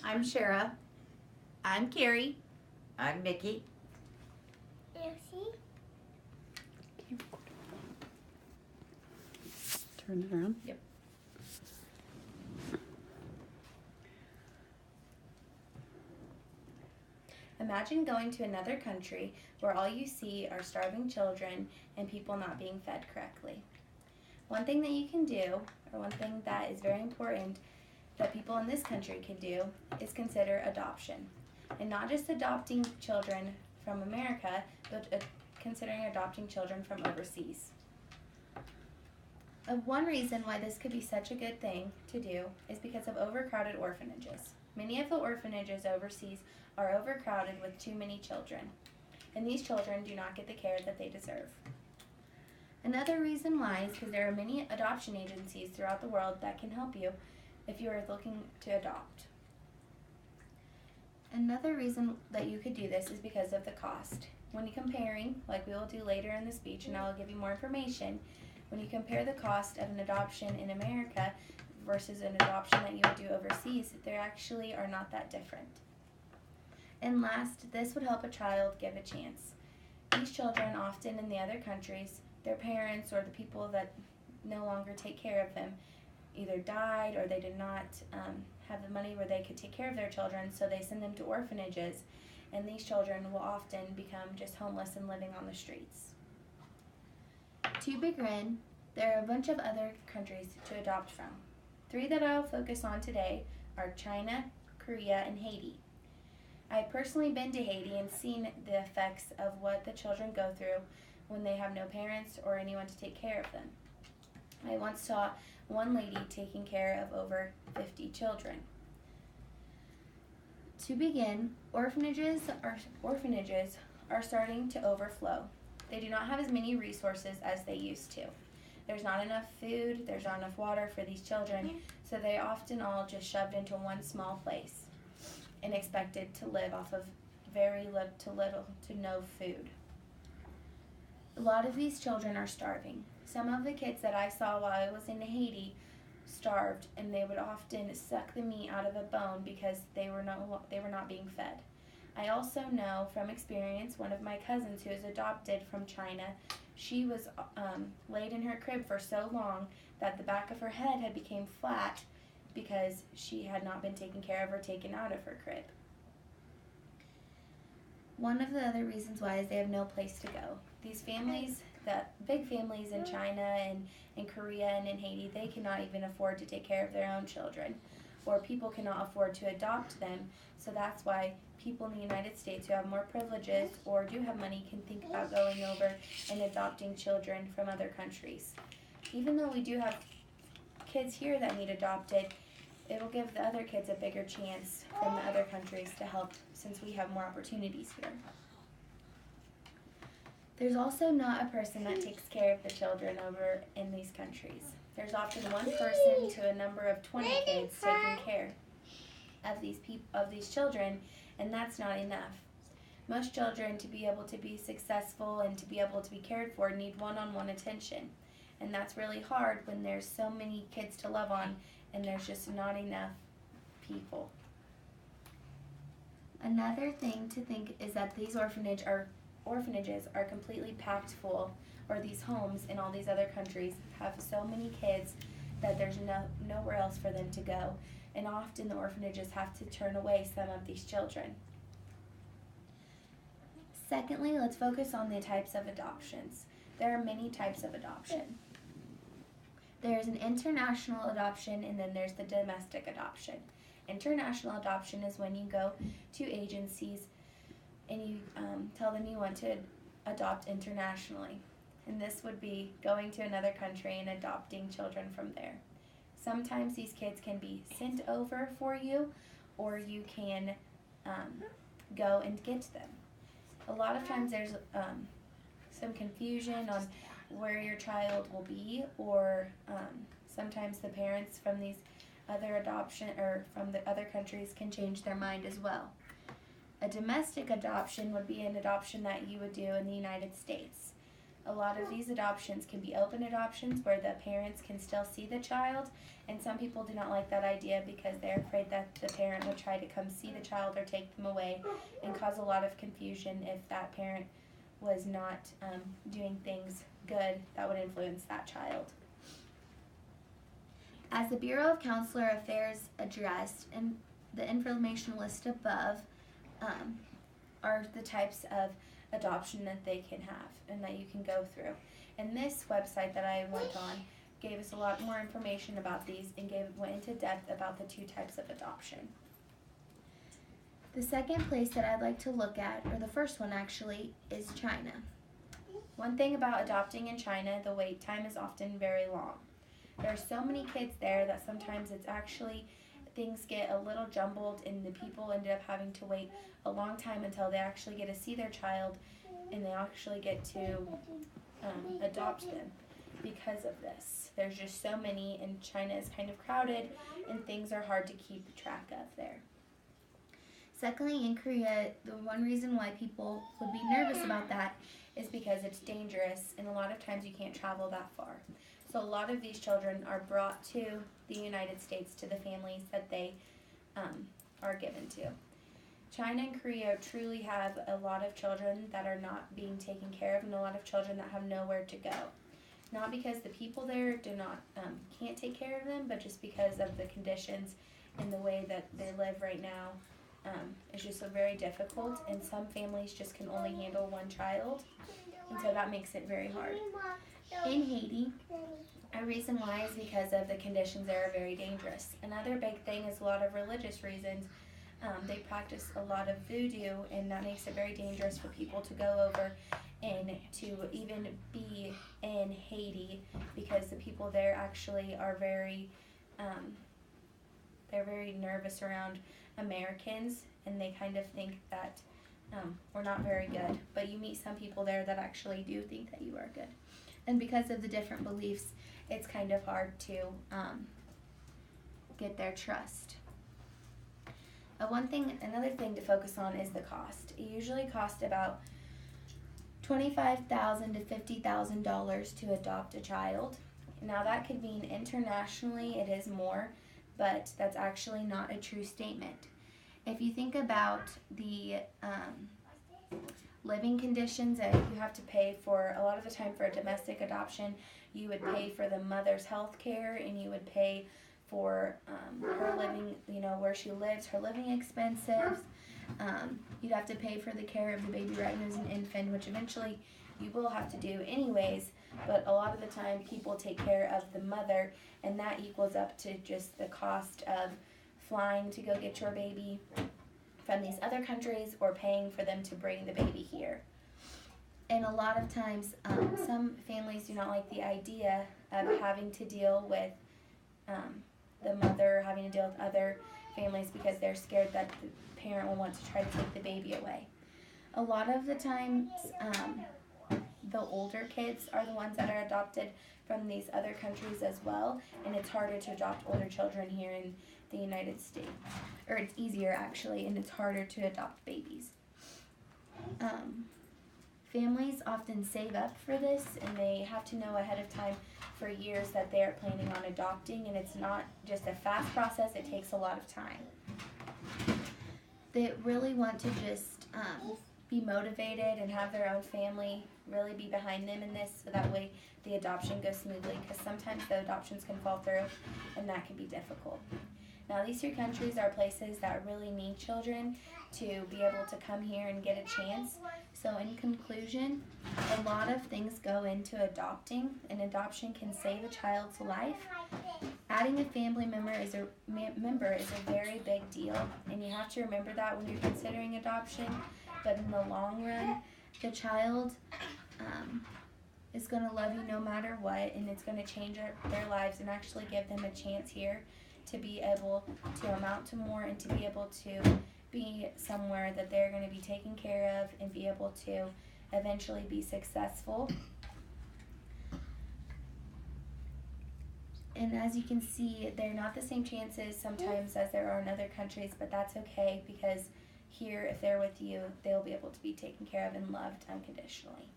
I'm Shara. I'm Carrie. I'm Mickey. Lucy. Turn it around. Yep. Imagine going to another country where all you see are starving children and people not being fed correctly. One thing that you can do, or one thing that is very important that people in this country can do, is consider adoption. And not just adopting children from America, but considering adopting children from overseas. One reason why this could be such a good thing to do is because of overcrowded orphanages. Many of the orphanages overseas are overcrowded with too many children, and these children do not get the care that they deserve. Another reason why is because there are many adoption agencies throughout the world that can help you if you are looking to adopt. Another reason that you could do this is because of the cost. When you're comparing, like we will do later in the speech, and I will give you more information, when you compare the cost of an adoption in America versus an adoption that you would do overseas, they actually are not that different. And last, this would help a child give a chance. These children, often in the other countries, their parents or the people that no longer take care of them either died or they did not have the money where they could take care of their children, so they send them to orphanages, and these children will often become just homeless and living on the streets. To begin, there are a bunch of other countries to adopt from. 3 that I'll focus on today are China, Korea, and Haiti. I've personally been to Haiti and seen the effects of what the children go through when they have no parents or anyone to take care of them. I once saw one lady taking care of over 50 children. To begin, orphanages are starting to overflow. They do not have as many resources as they used to. There's not enough food, there's not enough water for these children, so they often all just shoved into one small place and expected to live off of very little to no food. A lot of these children are starving. Some of the kids that I saw while I was in Haiti starved, and they would often suck the meat out of a bone because they were not being fed. I also know from experience one of my cousins who is adopted from China. She was laid in her crib for so long that the back of her head had become flat because she had not been taken care of or taken out of her crib. One of the other reasons why is they have no place to go. These families, the big families in China and in Korea and in Haiti, they cannot even afford to take care of their own children, or people cannot afford to adopt them. So that's why people in the United States who have more privileges or do have money can think about going over and adopting children from other countries. Even though we do have kids here that need adopted, it'll give the other kids a bigger chance from the other countries to help since we have more opportunities here. There's also not a person that takes care of the children over in these countries. There's often one person to a number of 20 kids taking care of these children, and that's not enough. Most children, to be able to be successful and to be able to be cared for, need one-on-one attention. And that's really hard when there's so many kids to love on and there's just not enough people. Another thing to think is that these orphanages are completely packed full, or these homes in all these other countries have so many kids that there's nowhere else for them to go, and often the orphanages have to turn away some of these children. Secondly, let's focus on the types of adoptions. There are many types of adoption. There's an international adoption, and then there's the domestic adoption. International adoption is when you go to agencies and you tell them you want to adopt internationally. And this would be going to another country and adopting children from there. Sometimes these kids can be sent over for you, or you can go and get them. A lot of times there's some confusion on where your child will be, or sometimes the parents from these other adoption or from the other countries can change their mind as well. A domestic adoption would be an adoption that you would do in the United States. A lot of these adoptions can be open adoptions where the parents can still see the child, and some people do not like that idea because they're afraid that the parent would try to come see the child or take them away and cause a lot of confusion if that parent was not doing things good that would influence that child. As the Bureau of Counselor Affairs addressed in the information list above are the types of adoption that they can have and that you can go through. And this website that I went on gave us a lot more information about these and went into depth about the 2 types of adoption. The second place that I'd like to look at, or the first one actually, is China. One thing about adopting in China, the wait time is often very long. There are so many kids there that sometimes it's actually, things get a little jumbled and the people ended up having to wait a long time until they actually get to see their child and they actually get to adopt them because of this. There's just so many, and China is kind of crowded and things are hard to keep track of there. Secondly, in Korea, the one reason why people would be nervous about that is because it's dangerous and a lot of times you can't travel that far. So a lot of these children are brought to the United States to the families that they are given to. China and Korea truly have a lot of children that are not being taken care of and a lot of children that have nowhere to go. Not because the people there do not can't take care of them, but just because of the conditions and the way that they live right now. It's just so very difficult, and some families just can only handle one child, and so that makes it very hard. In Haiti, a reason why is because of the conditions there are very dangerous. Another big thing is a lot of religious reasons. They practice a lot of voodoo, and that makes it very dangerous for people to go over and to even be in Haiti because the people there actually are very, they're very nervous around Americans, and they kind of think that we're not very good. But you meet some people there that actually do think that you are good. And because of the different beliefs, it's kind of hard to get their trust. Another thing to focus on is the cost. It usually costs about $25,000 to $50,000 to adopt a child. Now that could mean internationally it is more, but that's actually not a true statement. If you think about the living conditions that you have to pay for, a lot of the time for a domestic adoption, you would pay for the mother's health care and you would pay for her living, where she lives, her living expenses. You'd have to pay for the care of the baby right as an infant, which eventually you will have to do anyways, but a lot of the time people take care of the mother, and that equals up to just the cost of flying to go get your baby from these other countries or paying for them to bring the baby here. And a lot of times, some families do not like the idea of having to deal with the mother, having to deal with other families because they're scared that the parent will want to try to take the baby away. A lot of the times, the older kids are the ones that are adopted from these other countries as well, and it's harder to adopt older children here in the United States. Or it's easier actually, and it's harder to adopt babies. Families often save up for this, and they have to know ahead of time for years that they are planning on adopting, and it's not just a fast process, it takes a lot of time. They really want to just be motivated and have their own family really be behind them in this, so that way the adoption goes smoothly, because sometimes the adoptions can fall through and that can be difficult. Now these 3 countries are places that really need children to be able to come here and get a chance. So in conclusion, a lot of things go into adopting, and adoption can save a child's life. Adding a family member is a very big deal, and you have to remember that when you're considering adoption. But in the long run, the child is going to love you no matter what, and it's going to change their lives and actually give them a chance here to be able to amount to more and to be able to be somewhere that they're going to be taken care of and be able to eventually be successful. And as you can see, they're not the same chances sometimes as there are in other countries, but that's okay, because here, if they're with you, they'll be able to be taken care of and loved unconditionally.